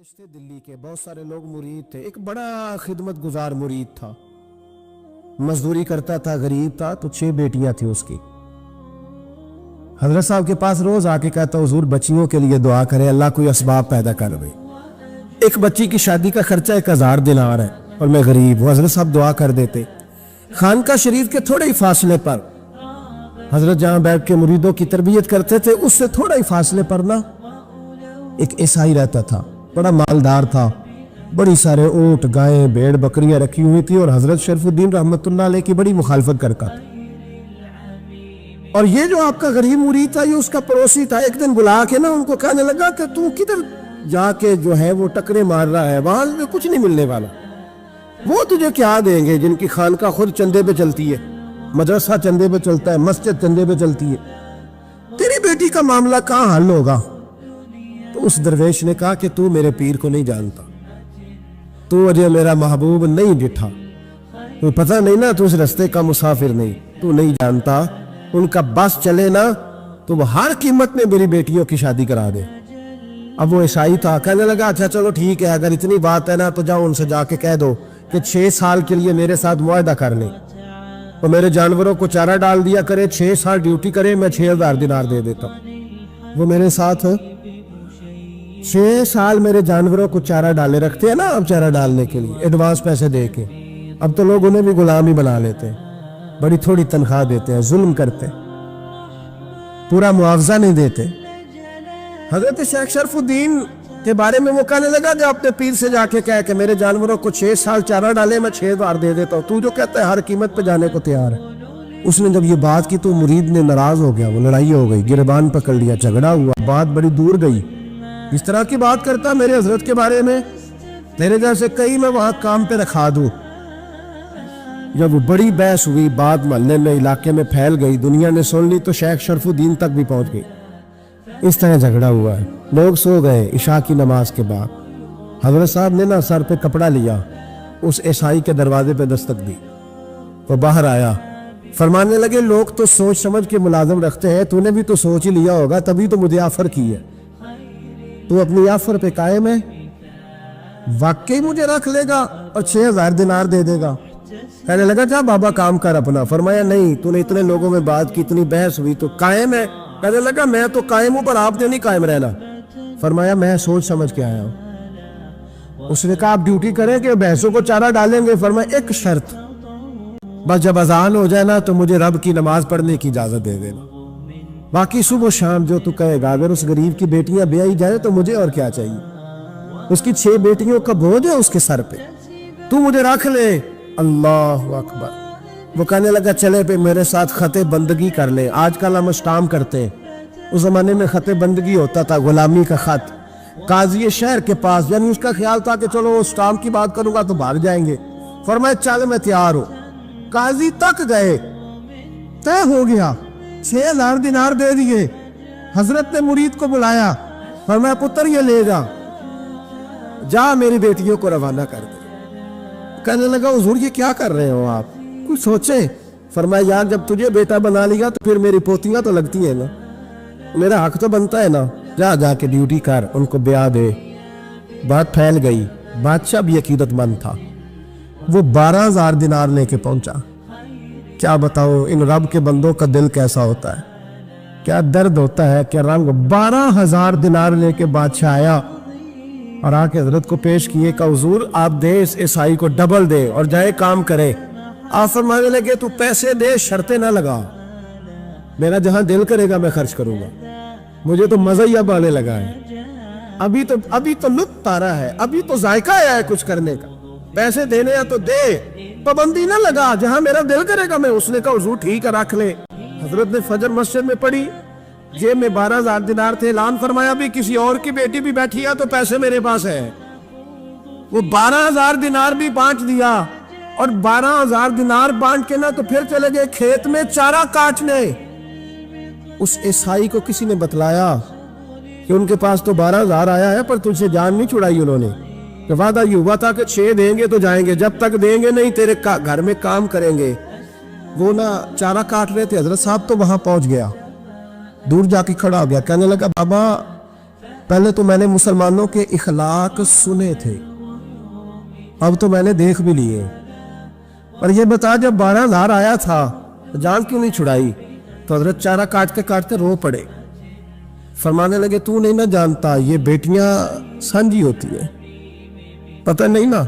تھے دلی کے بہت سارے لوگ مرید تھے. ایک بڑا خدمت گزار مرید تھا, مزدوری کرتا تھا, غریب تھا. تو 6 بیٹیاں تھیں اس کی. حضرت صاحب کے پاس روز آ کے کہتا حضور بچیوں کے لیے دعا کرے, اللہ کوئی اسباب پیدا کر دے. ایک بچی کی شادی کا خرچہ 1000 دینار ہے اور میں غریب ہوں. حضرت صاحب دعا کر دیتے. خانقاہ شریف کے تھوڑے ہی فاصلے پر حضرت جہاں بیٹھ کے مریدوں کی تربیت کرتے تھے, اس سے تھوڑا ہی فاصلے پر نا ایک عیسائی رہتا تھا, بڑا مالدار تھا. بڑی سارے اونٹ, گائیں, بھیڑ, بکریاں رکھی ہوئی تھی اور حضرت شرف الدین رحمت اللہ علیہ کی بڑی مخالفت کرتا تھا. اور یہ جو آپ کا غریب مرید تھا, یہ اس کا پڑوسی تھا. ایک دن بلا کے نا ان کو کہنے لگا کہ تو کدھر جا کے جو ہے وہ ٹکرے مار رہا ہے, وہاں کچھ نہیں ملنے والا. وہ تجھے کیا دیں گے جن کی خانقاہ خود چندے پہ چلتی ہے, مدرسہ چندے پہ چلتا ہے, مسجد چندے پہ چلتی ہے, تیری بیٹی کا معاملہ کہاں حل ہوگا؟ تو اس درویش نے کہا کہ تو میرے پیر کو نہیں جانتا, تو اجے میرا محبوب نہیں ڈٹھا, تو پتہ نہیں نا, تو اس رستے کا مسافر نہیں, تو نہیں جانتا. ان کا بس چلے نا تو وہ ہر قیمت میں میری بیٹیوں کی شادی کرا دے. اب وہ عیسائی تھا, کہنے لگا اچھا چلو ٹھیک ہے, اگر اتنی بات ہے نا تو جاؤ ان سے جا کے کہہ دو کہ 6 سال کے لیے میرے ساتھ معاہدہ کر لیں, اور میرے جانوروں کو چارہ ڈال دیا کرے, 6 سال ڈیوٹی کرے, میں 6000 دینار دے دیتا ہوں. وہ میرے ساتھ 6 سال میرے جانوروں کو چارہ ڈالے رکھتے ہیں نا, اب چارہ ڈالنے کے لیے ایڈوانس پیسے دے کے. اب تو لوگ انہیں بھی غلام ہی بنا لیتے ہیں, بڑی تھوڑی تنخواہ دیتے ہیں, ظلم کرتے ہیں, پورا معاوضہ نہیں دیتے. حضرت شیخ شرف الدین کے بارے میں وہ کہنے لگا کہ اپنے پیر سے جا کے کہہ کہ میرے جانوروں کو 6 سال چارہ ڈالے, میں 6000 دے دیتا ہوں, تو جو کہتا ہے ہر قیمت پہ جانے کو تیار ہے. اس نے جب یہ بات کی تو مرید نے ناراض ہو گیا, وہ لڑائی ہو گئی, گربان پکڑ لیا, جھگڑا ہوا, بات بڑی دور گئی. اس طرح کی بات کرتا میرے حضرت کے بارے میں, تیرے جیسے کئی میں وہاں کام پہ رکھا دوں. جب وہ بڑی بحث ہوئی, بات محلے میں, علاقے میں پھیل گئی, دنیا نے سن لی, تو شیخ شرف الدین تک بھی پہنچ گئی. اس طرح جھگڑا ہوا ہے. لوگ سو گئے عشاء کی نماز کے بعد. حضرت صاحب نے نا سر پہ کپڑا لیا, اس عیسائی کے دروازے پہ دستک دی. وہ باہر آیا, فرمانے لگے لوگ تو سوچ سمجھ کے ملازم رکھتے ہیں, تو نے بھی تو سوچ ہی لیا ہوگا, تبھی تو مجھے آفر کی ہے. تو اپنی آفر پہ قائم ہے, واقعی مجھے رکھ لے گا اور 6000 دینار دے دے گا؟ کہنے لگا جا بابا کام کر اپنا. فرمایا نہیں, تو نے اتنے لوگوں میں بات کی, اتنی بحث ہوئی, تو قائم ہے؟ کہنے لگا میں تو قائم ہوں, پر آپ نے نہیں قائم رہنا. فرمایا میں سوچ سمجھ کے آیا ہوں. اس نے کہا آپ ڈیوٹی کریں کہ بھینسوں کو چارہ ڈالیں گے؟ فرمایا ایک شرط, بس جب اذان ہو جائے نا تو مجھے رب کی نماز پڑھنے کی اجازت دے دینا, باقی صبح و شام جو تو کہے گا. اگر اس غریب کی بیٹیاں بیائی جائے تو مجھے اور کیا چاہیے؟ اس کی 6 بیٹیوں کا بوجھ ہے اس کے سر پہ, تو مجھے رکھ لے. اللہ اکبر. وہ کہنے لگا چلے پہ میرے ساتھ خط بندگی کر لے. آج کل ہم اسٹام کرتے ہیں, اس زمانے میں خط بندگی ہوتا تھا, غلامی کا خط, قاضی شہر کے پاس. یعنی اس کا خیال تھا کہ چلو اسٹام کی بات کروں گا تو بھاگ جائیں گے. فرمایا چل میں تیار ہوں. قاضی تک گئے, طے ہو گیا, 6000 دینار دے دیے. حضرت نے مرید کو بلایا, فرمایا پتر یہ لے جا میری بیٹیوں کو روانہ کر دے. کہنے لگا حضور یہ کیا کر رہے ہو آپ, کچھ سوچے. فرمایا یار جب تجھے بیٹا بنا لیا تو پھر میری پوتیاں تو لگتی ہیں نا, میرا حق تو بنتا ہے نا. جا کے ڈیوٹی کر, ان کو بیاہ دے. بات پھیل گئی. بادشاہ بھی عقیدت مند تھا, وہ 12000 دینار لے کے پہنچا. کیا بتاؤ ان رب کے بندوں کا دل کیسا ہوتا ہے, کیا درد ہوتا ہے, کیا رنگ. 12000 دینار لے کے بادشاہ آیا اور آ کے حضرت کو پیش کیے کہ حضور آپ دے اس عیسائی کو ڈبل دے اور جائے کام کرے. آپ فرمانے لگے تو پیسے دے, شرطیں نہ لگا, میرا جہاں دل کرے گا میں خرچ کروں گا. مجھے تو مزہ ہی اب آنے لگا ہے, ابھی تو لطف آ رہا ہے, ابھی تو ذائقہ آیا ہے کچھ کرنے کا. پیسے دینے ہیں تو دے, پابندی نہ لگا, جہاں میرا دل کرے گا میں. اس نے کہا حضور ٹھیک ہے رکھ لے. حضرت نے فجر مسجد میں پڑھی, جیب میں 12000 دینار تھے. اعلان فرمایا بھی کسی اور کی بیٹی بھی بیٹھی ہے تو پیسے میرے پاس ہے. وہ 12000 دینار بھی بانٹ دیا, اور 12000 دینار بانٹ کے نا تو پھر چلے گئے کھیت میں چارہ کاٹنے. اس عیسائی کو کسی نے بتلایا کہ ان کے پاس تو 12000 آیا ہے, پر تجھ سے جان نہیں چھڑائی انہوں نے. وعدہ یہ ہوا تھا کہ 6 دیں گے تو جائیں گے, جب تک دیں گے نہیں تیرے گھر میں کام کریں گے. وہ نا چارہ کاٹ رہے تھے. حضرت صاحب تو وہاں پہنچ گیا, دور جا کے کھڑا ہو گیا, کہنے لگا بابا پہلے تو میں نے مسلمانوں کے اخلاق سنے تھے، اب تو میں نے دیکھ بھی لیے۔ اور یہ بتا جب 12,000 آیا تھا تو جان کیوں نہیں چھڑائی؟ تو حضرت چارہ کاٹتے کاٹتے رو پڑے، فرمانے لگے تو نہیں نہ جانتا یہ بیٹیاں سانجی ہوتی ہیں، پتہ نہیں نا؟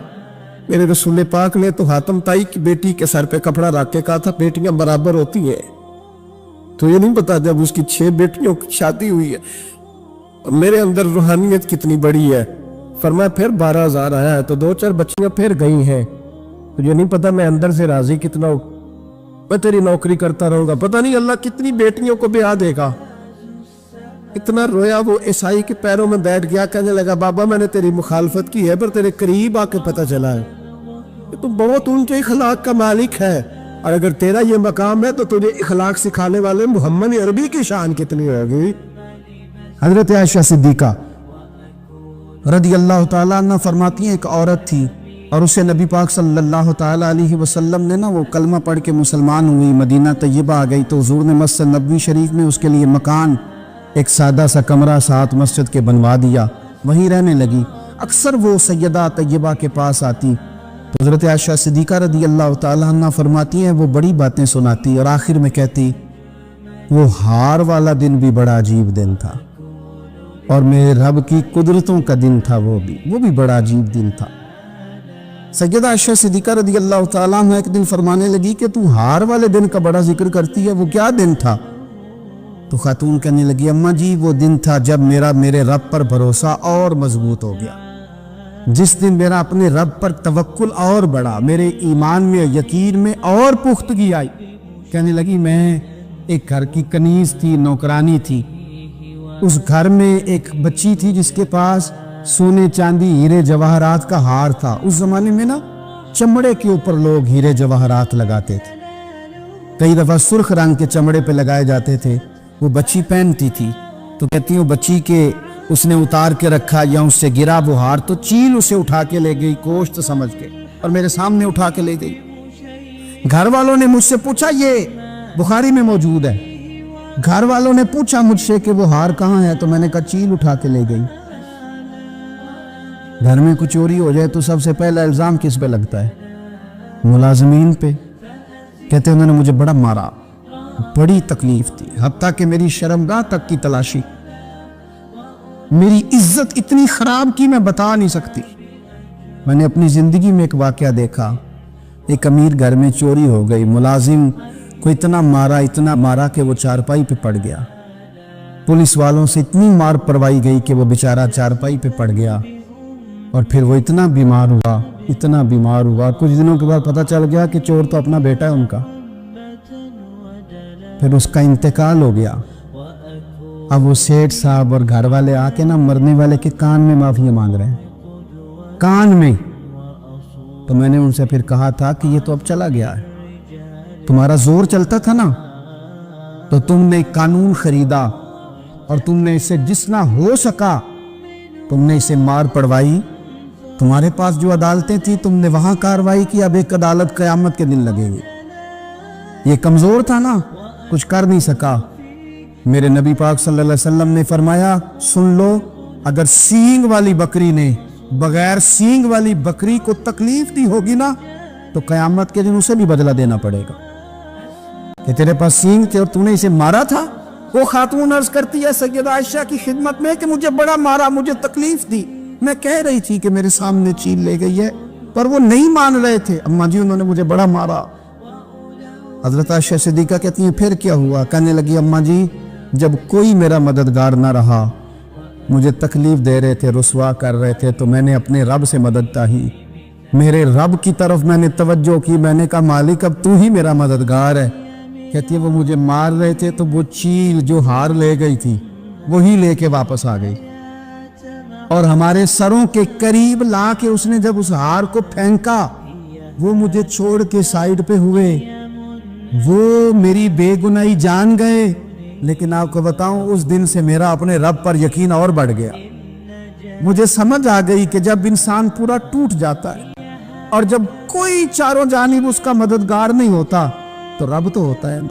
میرے رسول پاک نے تو حاتم تائی کی بیٹی کے سر پہ کپڑا رکھ کے کہا تھا بیٹیاں برابر ہوتی ہیں، تو یہ نہیں پتا جب اس کی 6 بیٹیوں کی شادی ہوئی ہے میرے اندر روحانیت کتنی بڑی ہے۔ فرمایا پھر 12,000 آیا ہے تو 2-4 بچیاں پھر گئی ہیں، تو یہ نہیں پتا میں اندر سے راضی کتنا ہوں، میں تیری نوکری کرتا رہوں گا، پتہ نہیں اللہ کتنی بیٹیوں کو بیاہ دے گا۔ اتنا رویا وہ عیسائی کے پیروں میں بیٹھ گیا، کہنے لگا بابا میں نے تیری مخالفت کی ہے پر تیرے قریب آ کے پتہ چلا ہے کہ تو بہت اونچے اخلاق کا مالک ہے، اور اگر تیرا یہ مقام ہے تو تجھے اخلاق سکھانے والے محمد عربی کی شان کتنی ہوگی۔ حضرت عائشہ صدیقہ رضی اللہ تعالیٰ عنہ فرماتی ہیں ایک عورت تھی اور اسے نبی پاک صلی اللہ تعالیٰ علیہ وسلم نے وہ کلمہ پڑھ کے مسلمان ہوئی، مدینہ طیبہ آ گئی تو حضور نے مسجد نبوی شریف میں اس کے لیے مکان، ایک سادہ سا کمرہ ساتھ مسجد کے بنوا دیا، وہیں رہنے لگی۔ اکثر وہ سیدہ طیبہ کے پاس آتی تو حضرت عائشہ صدیقہ رضی اللہ تعالیٰ عنہ فرماتی ہیں وہ بڑی باتیں سناتی اور آخر میں کہتی وہ ہار والا دن بھی بڑا عجیب دن تھا، اور میرے رب کی قدرتوں کا دن تھا، وہ بھی بڑا عجیب دن تھا۔ سیدہ عائشہ صدیقہ رضی اللہ تعالیٰ عنہ ایک دن فرمانے لگی کہ تو ہار والے دن کا بڑا ذکر کرتی ہے، وہ کیا دن تھا؟ تو خاتون کہنے لگی اماں جی وہ دن تھا جب میرے رب پر بھروسہ اور مضبوط ہو گیا، جس دن میرا اپنے رب پر توکل اور بڑھا، میرے ایمان میں یقین میں اور پختگی آئی۔ کہنے لگی میں ایک گھر کی کنیز تھی، نوکرانی تھی، اس گھر میں ایک بچی تھی جس کے پاس سونے چاندی ہیرے جواہرات کا ہار تھا۔ اس زمانے میں نا چمڑے کے اوپر لوگ ہیرے جواہرات لگاتے تھے، کئی دفعہ سرخ رنگ کے چمڑے پہ لگائے جاتے تھے، وہ بچی پہنتی تھی تو کہتی ہوں بچی کے اس نے اتار کے رکھا یا اس سے گرا وہ ہار تو چیل اسے اٹھا کے لے گئی گوشت سمجھ کے اور میرے سامنے اٹھا کے لے گئی۔ گھر والوں نے مجھ سے پوچھا، یہ بخاری میں موجود ہے، گھر والوں نے پوچھا مجھ سے کہ وہ ہار کہاں ہے تو میں نے کہا چیل اٹھا کے لے گئی۔ گھر میں کچھ چوری ہو جائے تو سب سے پہلا الزام کس پہ لگتا ہے؟ ملازمین پہ۔ کہتے انہوں نے مجھے بڑا مارا، بڑی تکلیف تھی، حتیٰ کہ میری شرمگاہ تک کی تلاشی، میری عزت اتنی خراب کی میں بتا نہیں سکتی۔ میں نے اپنی زندگی میں ایک واقعہ دیکھا، ایک امیر گھر میں چوری ہو گئی، ملازم کو اتنا مارا کہ وہ چارپائی پہ پڑ گیا، پولیس والوں سے اتنی مار پروائی گئی کہ وہ بیچارہ چارپائی پہ پڑ گیا، اور پھر وہ اتنا بیمار ہوا، کچھ دنوں کے بعد پتہ چل گیا کہ چور تو اپنا بیٹا ہے ان کا، پھر اس کا انتقال ہو گیا۔ اب وہ سیٹھ صاحب اور گھر والے آ کے مرنے والے کے کان میں معافی مانگ رہے ہیں، کان میں۔ تو میں نے ان سے پھر کہا تھا کہ یہ تو اب چلا گیا ہے، تمہارا زور چلتا تھا نا تو تم نے قانون خریدا اور تم نے اسے جتنا ہو سکا تم نے اسے مار پڑوائی، تمہارے پاس جو عدالتیں تھیں تم نے وہاں کاروائی کی، اب ایک عدالت قیامت کے دن لگے گی۔ یہ کمزور تھا نا، کچھ کر نہیں سکا۔ میرے نبی پاک صلی اللہ علیہ وسلم نے فرمایا سن لو، اگر سینگ والی بکری نے بغیر سینگ والی بکری کو تکلیف دی ہوگی نا تو قیامت کے دن اسے بھی بدلہ دینا پڑے گا کہ تیرے پاس سینگ تھے اور تو نے اسے مارا تھا۔ وہ خاتون عرض کرتی ہے سیدہ عائشہ کی خدمت میں کہ مجھے بڑا مارا، مجھے تکلیف دی، میں کہہ رہی تھی کہ میرے سامنے چیل لے گئی ہے پر وہ نہیں مان رہے تھے، اماں جی انہوں نے مجھے بڑا مارا۔ حضرت عائشہ صدیقہ کہتی ہیں پھر کیا ہوا؟ کہنے لگی اماں جی جب کوئی میرا مددگار نہ رہا، مجھے تکلیف دے رہے تھے، رسوا کر رہے تھے، تو میں نے اپنے رب سے مدد چاہی، میرے رب کی طرف میں نے توجہ کی، میں نے کہا مالک اب تو ہی میرا مددگار ہے۔ کہتی ہے وہ مجھے مار رہے تھے تو وہ چیل جو ہار لے گئی تھی وہی لے کے واپس آ گئی، اور ہمارے سروں کے قریب لا کے اس نے جب اس ہار کو پھینکا وہ مجھے چھوڑ کے سائیڈ پہ ہوئے، وہ میری بے گناہی جان گئے، لیکن آپ کو بتاؤں اس دن سے میرا اپنے رب پر یقین اور بڑھ گیا۔ مجھے سمجھ آ گئی کہ جب انسان پورا ٹوٹ جاتا ہے اور جب کوئی چاروں جانب اس کا مددگار نہیں ہوتا تو رب تو ہوتا ہے نا،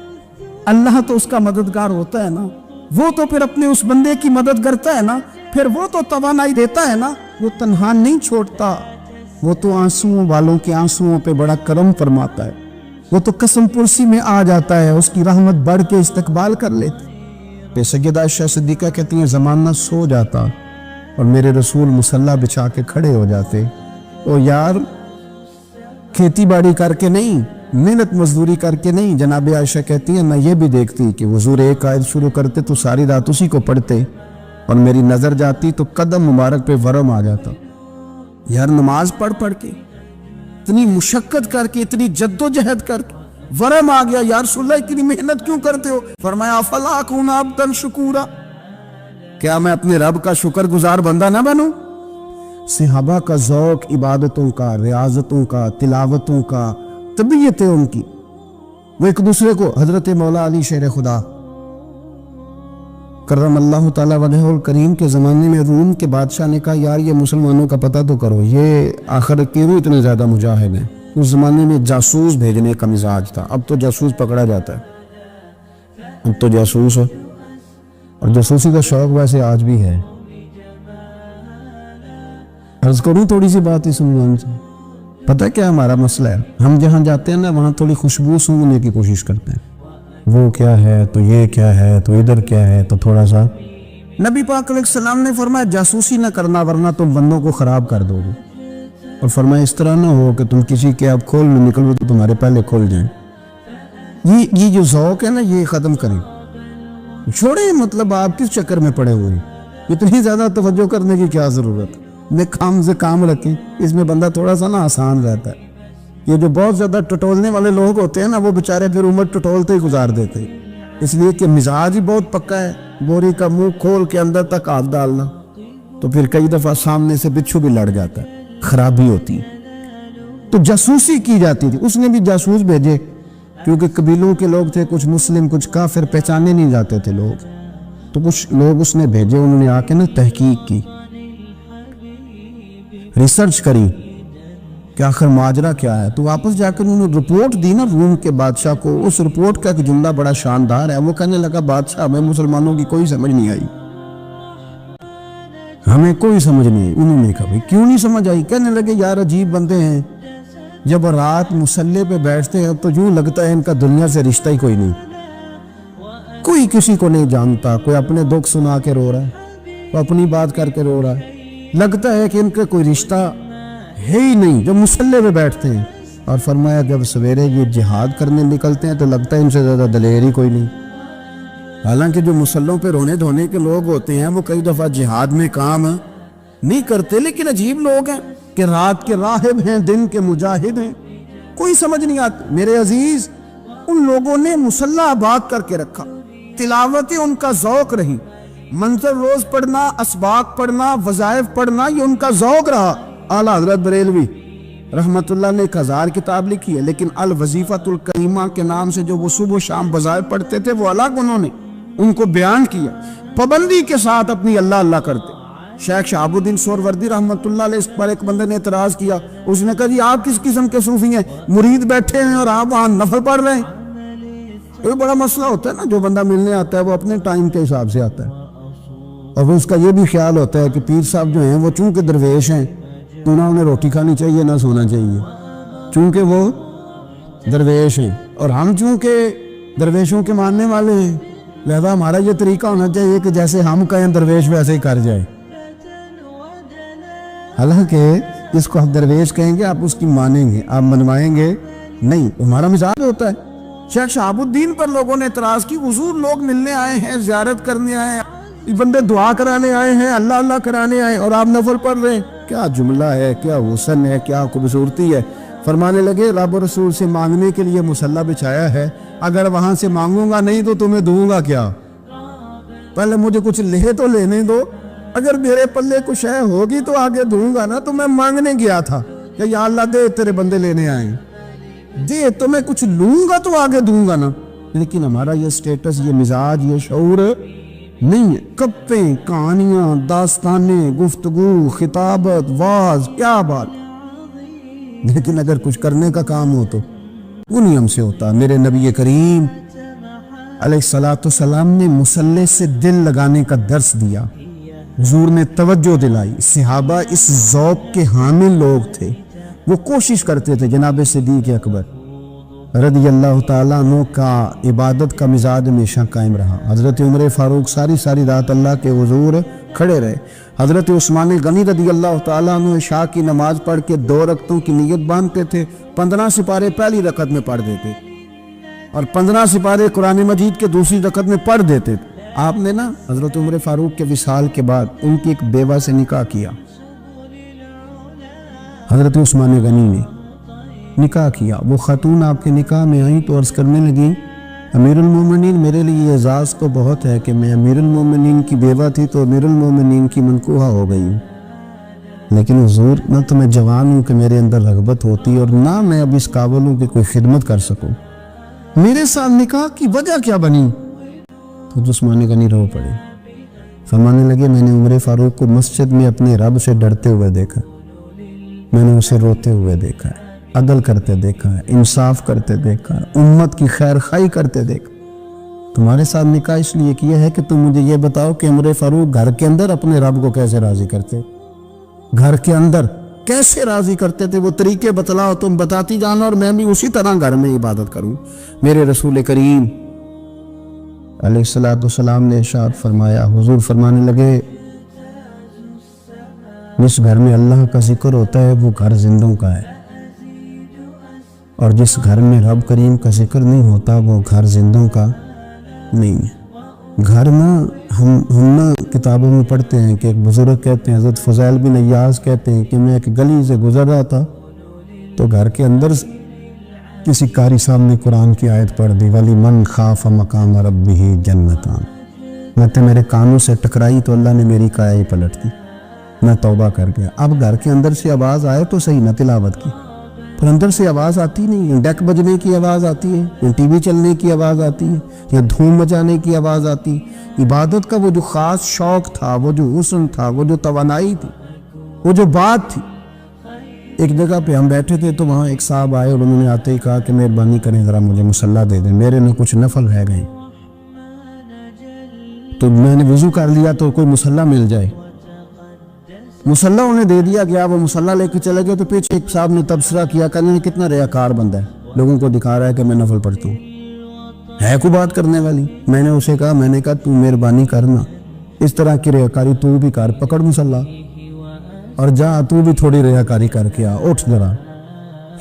اللہ تو اس کا مددگار ہوتا ہے نا، وہ تو پھر اپنے اس بندے کی مدد کرتا ہے نا۔ پھر وہ تو توانائی دیتا ہے نا، وہ تنہا نہیں چھوڑتا، وہ تو آنسوؤں والوں کے آنسوؤں پہ بڑا کرم فرماتا ہے، وہ تو قسم پرسی میں آ جاتا ہے، اس کی رحمت بڑھ کے استقبال کر لیتے۔ پھر سیدہ عائشہ صدیقہ کہتی ہیں زمانہ سو جاتا اور میرے رسول مصلی بچھا کے کھڑے ہو جاتے، او یار کھیتی باڑی کر کے نہیں، محنت مزدوری کر کے نہیں، جناب عائشہ کہتی ہیں میں یہ بھی دیکھتی کہ حضور ایک آیت شروع کرتے تو ساری رات اسی کو پڑھتے، اور میری نظر جاتی تو قدم مبارک پہ ورم آ جاتا۔ یار نماز پڑھ پڑھ کے اتنی مشقت کر کے اتنی جد و جہد کر کے ورم آ گیا، یا رسول اللہ اتنی محنت کیوں کرتے ہو؟ فرمایا افلا اکون عبدا شکورا، کیا میں اپنے رب کا شکر گزار بندہ نہ بنوں؟ صحابہ کا ذوق عبادتوں کا، ریاضتوں کا، تلاوتوں کا، طبیعت ہے ان کی، وہ ایک دوسرے کو، حضرت مولا علی شیر خدا کرم اللہ تعالیٰ وجہ الکریم کے زمانے میں روم کے بادشاہ نے کہا یار یہ مسلمانوں کا پتہ تو کرو، یہ آخر کیوں اتنے زیادہ مجاہد ہیں؟ اس زمانے میں جاسوس بھیجنے کا مزاج تھا، اب تو جاسوس پکڑا جاتا ہے، اب تو جاسوس ہے، اور جاسوسی کا شوق ویسے آج بھی ہے۔ عرض کروں تھوڑی سی بات اس عنوان سے، پتہ کیا ہمارا مسئلہ ہے؟ ہم جہاں جاتے ہیں نا وہاں تھوڑی خوشبو سونگنے کی کوشش کرتے ہیں، وہ کیا ہے تو یہ کیا ہے تو ادھر کیا ہے، تو تھوڑا سا نبی پاک علیہ السلام نے فرمایا جاسوسی نہ کرنا ورنہ تم بندوں کو خراب کر دو گے، اور فرمایا اس طرح نہ ہو کہ تم کسی کے اب کھول نہ نکلو تو تمہارے پہلے کھول جائیں۔ یہ جو ذوق ہے نا یہ ختم کریں، چھوڑیں، مطلب آپ کس چکر میں پڑے ہوئے ہیں، اتنی زیادہ توجہ کرنے کی کیا ضرورت؟ میں کام سے کام رکھیں، اس میں بندہ تھوڑا سا نا آسان رہتا ہے۔ یہ جو بہت زیادہ ٹٹولنے والے لوگ ہوتے ہیں نا وہ بےچارے پھر عمر ٹٹولتے ہی گزار دیتے ہیں، اس لیے کہ مزاج ہی بہت پکا ہے، بوری کا منہ کھول کے اندر تک ہاتھ ڈالنا، تو پھر کئی دفعہ سامنے سے بچھو بھی لڑ جاتا ہے، خرابی ہوتی ہے۔ تو جاسوسی کی جاتی تھی، اس نے بھی جاسوس بھیجے کیونکہ قبیلوں کے لوگ تھے، کچھ مسلم کچھ کافر، پہچانے نہیں جاتے تھے لوگ، تو کچھ لوگ اس نے بھیجے، انہوں نے آ کے نا تحقیق کی، ریسرچ کری کہ آخر ماجرا کیا ہے، تو واپس جا کر انہوں نے رپورٹ دی نا روم کے بادشاہ کو۔ اس رپورٹ کا ایک جملہ بڑا شاندار ہے، وہ کہنے لگا بادشاہ ہمیں مسلمانوں کی کوئی سمجھ نہیں آئی، ہمیں کوئی سمجھ نہیں آئی۔ انہوں نے کہا بھئی کیوں نہیں سمجھ آئی؟ کہنے لگے یار عجیب بندے ہیں، جب رات مصلی پہ بیٹھتے ہیں تو یوں لگتا ہے ان کا دنیا سے رشتہ ہی کوئی نہیں، کوئی کسی کو نہیں جانتا، کوئی اپنے دکھ سنا کے رو رہا ہے، کوئی اپنی بات کر کے رو رہا ہے، لگتا ہے کہ ان کا کوئی رشتہ ہے ہی نہیں جو مصلی پہ بیٹھتے ہیں۔ اور فرمایا جب سویرے یہ جہاد کرنے نکلتے ہیں تو لگتا ہے ان سے زیادہ دلیر ہی کوئی نہیں، حالانکہ جو مصلوں پہ رونے دھونے کے لوگ ہوتے ہیں وہ کئی دفعہ جہاد میں کام نہیں کرتے، لیکن عجیب لوگ ہیں کہ رات کے راہب ہیں، دن کے مجاہد ہیں، کوئی سمجھ نہیں آتی۔ میرے عزیز ان لوگوں نے مصلی آباد کر کے رکھا، تلاوتیں ان کا ذوق رہی، منظر روز پڑھنا، اسباق پڑھنا، وظائف پڑھنا، یہ ان کا ذوق رہا۔ اعلیٰ حضرت بریلوی رحمت اللہ نے 1000 کتاب لکھی ہے، لیکن الوظیفۃ الکریمہ کے نام سے جو وہ صبح و شام وظائف پڑھتے تھے وہ الگ انہوں نے ان کو بیان کیا، پابندی کے ساتھ اپنی اللہ اللہ کرتے۔ شیخ شہاب الدین سہروردی رحمت اللہ علیہ اس پر ایک بندے نے اعتراض کیا، اس نے کہا جی آپ کس قسم کے صوفی ہیں، مرید بیٹھے ہیں اور آپ وہاں نفل پڑھ رہے ہیں؟ یہ بڑا مسئلہ ہوتا ہے نا، جو بندہ ملنے آتا ہے وہ اپنے ٹائم کے حساب سے آتا ہے، اور وہ اس کا یہ بھی خیال ہوتا ہے کہ پیر صاحب جو ہیں وہ چونکہ درویش ہیں تو نہ انہیں روٹی کھانی چاہیے نہ سونا چاہیے، چونکہ وہ درویش ہیں، اور ہم چونکہ درویشوں کے ماننے والے ہیں لہذا ہمارا یہ طریقہ ہونا چاہیے کہ جیسے ہم کہیں درویش ویسے ہی کر جائے، حالانکہ جس کو ہم درویش کہیں گے آپ اس کی مانیں گے، آپ منوائیں گے نہیں، ہمارا مزاج ہوتا ہے۔ شیخ شہاب الدین پر لوگوں نے اعتراض کی، حضور لوگ ملنے آئے ہیں، زیارت کرنے آئے ہیں، بندے دعا کرانے آئے ہیں، اللہ اللہ کرانے آئے اور آپ نفل پڑھ رہے ہیں، کیا جملہ ہے، کیا حسن ہے، کیا خوبصورتی ہے۔ فرمانے لگے رب رسول سے مانگنے کے لیے مصلی بچھایا ہے، اگر وہاں سے مانگوں گا نہیں تو تمہیں دوں گا کیا؟ پہلے مجھے کچھ لے تو لینے دو، اگر میرے پلے کچھ ہے ہوگی تو آگے دوں گا نا، تو میں مانگنے گیا تھا کہ یا اللہ دے تیرے بندے لینے آئے دے، تو میں کچھ لوں گا تو آگے دوں گا نا، لیکن ہمارا یہ سٹیٹس، یہ مزاج، یہ شعور نہیں ہے۔ کپیں، کہانیاں، داستانیں، گفتگو، خطابت، واز، کیا بات، لیکن اگر کچھ کرنے کا کام ہو تو وہ نہیں ہم سے ہوتا۔ میرے نبی کریم علیہ الصلوۃ والسلام نے مصلی سے دل لگانے کا درس دیا، حضور نے توجہ دلائی. صحابہ اس ذوق کے حامل لوگ تھے, وہ کوشش کرتے تھے. جناب صدیق اکبر رضی اللہ تعالیٰ عنہ کا عبادت کا مزاج ہمیشہ قائم رہا. حضرت عمر فاروق ساری رات اللہ کے حضور کھڑے رہے. حضرت عثمان غنی رضی اللہ تعالیٰ عنہ عشاء کی نماز پڑھ کے 2 رکعتوں کی نیت باندھتے تھے. 15 سپارے پہلی رکعت میں پڑھ دیتے اور 15 سپارے قرآن مجید کے دوسری رکعت میں پڑھ دیتے تھے. آپ نے نا حضرت عمر فاروق کے وصال کے بعد ان کی ایک بیوہ سے نکاح کیا. حضرت عثمان غنی نے نکاح کیا. وہ خاتون آپ کے نکاح میں آئیں تو عرض کرنے لگیں, امیر المومنین میرے لیے اعزاز تو بہت ہے کہ میں امیر المومنین کی بیوہ تھی تو امیر المومنین کی منکوحہ ہو گئی ہوں, لیکن حضور نہ تو میں جوان ہوں کہ میرے اندر رغبت ہوتی اور نہ میں اب اس قابل ہوں کہ کوئی خدمت کر سکوں. میرے ساتھ نکاح کی وجہ کیا بنی؟ تو عثمان غنی رو پڑے. فرمانے لگے, میں نے عمر فاروق کو مسجد میں اپنے رب سے ڈرتے ہوئے دیکھا, میں نے اسے روتے ہوئے دیکھا ہے, عدل کرتے دیکھا ہے, انصاف کرتے دیکھا ہے, امت کی خیر خواہی کرتے دیکھا. تمہارے ساتھ نکاح اس لیے کیا ہے کہ تم مجھے یہ بتاؤ کہ عمر فاروق گھر کے اندر اپنے رب کو کیسے راضی کرتے, گھر کے اندر کیسے راضی کرتے تھے, وہ طریقے بتلاؤ, تم بتاتی جانا اور میں بھی اسی طرح گھر میں عبادت کروں. میرے رسول کریم علیہ السلام نے ارشاد فرمایا, حضور فرمانے لگے, جس گھر میں اللہ کا ذکر ہوتا ہے وہ گھر زندوں کا ہے, اور جس گھر میں رب کریم کا ذکر نہیں ہوتا وہ گھر زندوں کا نہیں ہے. گھر ہم نا کتابوں میں پڑھتے ہیں کہ ایک بزرگ کہتے ہیں, حضرت فضیل بن ایاز کہتے ہیں کہ میں ایک گلی سے گزر رہا تھا تو گھر کے اندر کسی قاری صاحب نے قرآن کی آیت پڑھ دی, ولی من خاف مقام ربہ جنتان. میں میرے کانوں سے ٹکرائی تو اللہ نے میری کایا ہی پلٹ دی, میں توبہ کر گیا. اب گھر کے اندر سے آواز آئے تو صحیح نہ تلاوت کی, پر اندر سے آواز آتی نہیں ہے, ڈیک بجنے کی آواز آتی ہے, یا ٹی وی چلنے کی آواز آتی ہے, یا دھوم مچانے کی آواز آتی. عبادت کا وہ جو خاص شوق تھا, وہ جو حسن تھا, وہ جو توانائی تھی, وہ جو بات تھی. ایک جگہ پہ ہم بیٹھے تھے تو وہاں ایک صاحب آئے اور انہوں نے آتے ہی کہا کہ مہربانی کریں ذرا مجھے مصلی دے دیں, میرے میں کچھ نفل رہ گئے. تو میں نے وضو کر لیا تو کوئی مصلی مل جائے. مصلی انہیں دے دیا گیا, وہ مصلی لے کے چلے گئے تو پیچھے ایک صاحب نے تبصرہ کیا, کہنے کتنا ریاکار بندہ ہے, لوگوں کو دکھا رہا ہے کہ میں نفل پڑھتا ہوں, ہے کوئی بات کرنے والی. میں نے اسے کہا, میں نے کہا تو مہربانی کرنا اس طرح کی ریاکاری تو بھی کر, پکڑ مصلی اور جا تو بھی تھوڑی ریاکاری کر کے آ, اٹھ ذرا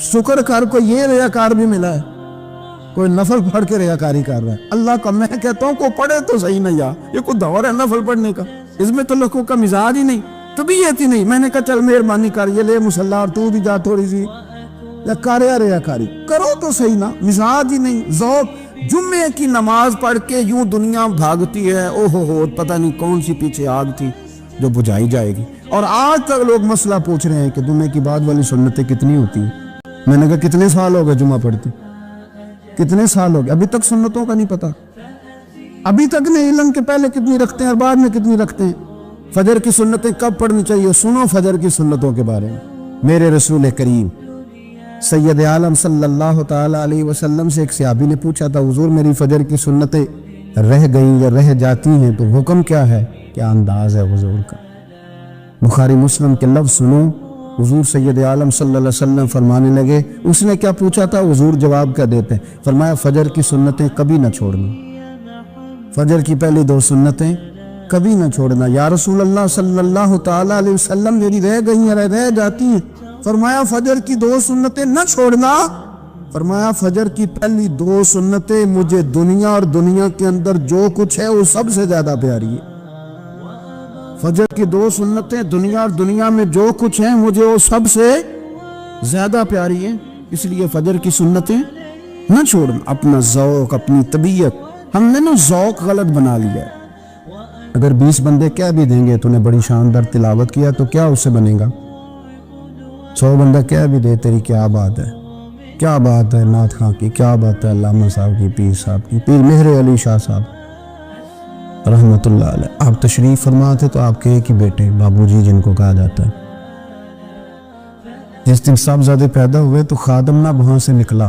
شکر کر, کو یہ ریاکار بھی ملا ہے, کوئی نفل پڑھ کے ریاکاری کر رہا ہے. اللہ کا میں کہتا ہوں کو پڑھے تو صحیح نہیں, یہ کوئی دور ہے نفل پڑھنے کا, اس میں تو لوگوں کا مزاج ہی نہیں, طبیعت ہی نہیں. میں نے کہا چل مہربانی کر, یہ لے مصلی اور تو بھی جا تھوڑی سی ریاکاری کرو تو صحیح نا, مزاج ہی نہیں, ذوق. جمعے کی نماز پڑھ کے یوں دنیا بھاگتی ہے, او ہو پتہ نہیں کون سی پیچھے آگ تھی جو بجھائی جائے گی. اور آج تک لوگ مسئلہ پوچھ رہے ہیں کہ جمعے کی بعد والی سنتیں کتنی ہوتی ہیں. میں نے کہا کتنے سال ہو گئے جمعہ پڑھتے, کتنے سال ہو گئے, ابھی تک سنتوں کا نہیں پتا, ابھی تک نہیں علم کے پہلے کتنی رکھتے ہیں اور بعد میں کتنی رکھتے ہیں. فجر کی سنتیں کب پڑھنی چاہیے, سنو فجر کی سنتوں کے بارے میں. میرے رسول کریم سید عالم صلی اللہ تعالی علیہ وسلم سے ایک صحابی نے پوچھا تھا, حضور میری فجر کی سنتیں رہ گئیں یا رہ جاتی ہیں تو حکم کیا ہے, کیا انداز ہے حضور کا. بخاری مسلم کے لفظ سنو, حضور سید عالم صلی اللہ علیہ وسلم فرمانے لگے, اس نے کیا پوچھا تھا, حضور جواب کیا دیتے ہیں, فرمایا فجر کی سنتیں کبھی نہ چھوڑنا, فجر کی پہلی 2 سنتیں کبھی نہ چھوڑنا. یا رسول اللہ صلی اللہ تعالی علیہ وسلم میری رہ گئی ہیں, رہ جاتی ہیں. فرمایا فجر کی 2 سنتیں نہ چھوڑنا, فرمایا فجر کی پہلی 2 سنتیں مجھے دنیا اور دنیا کے اندر جو کچھ ہے وہ سب سے زیادہ پیاری ہے. فجر کی 2 سنتیں دنیا اور دنیا میں جو کچھ ہیں مجھے وہ سب سے زیادہ پیاری ہیں, اس لیے فجر کی سنتیں نہ چھوڑنا. اپنا ذوق, اپنی طبیعت, ہم نے نا ذوق غلط بنا لیا ہے. اگر 20 بندے کہہ بھی دیں گے تو نے بڑی شاندار تلاوت کیا تو کیا اس سے بنے گا, 100 بندہ کہہ بھی دے تیری کیا بات ہے, کیا بات ہے نعت خاں کی, کیا بات ہے علامہ صاحب کی, پیر صاحب کی, پیر مہر علی شاہ صاحب رحمت اللہ علیہ. آپ تشریف فرما تھے تو آپ کے ایک ہی بیٹے بابو جی جن کو کہا جاتا ہے, جس دن صاحبزادے پیدا ہوئے تو خادم نہ وہاں سے نکلا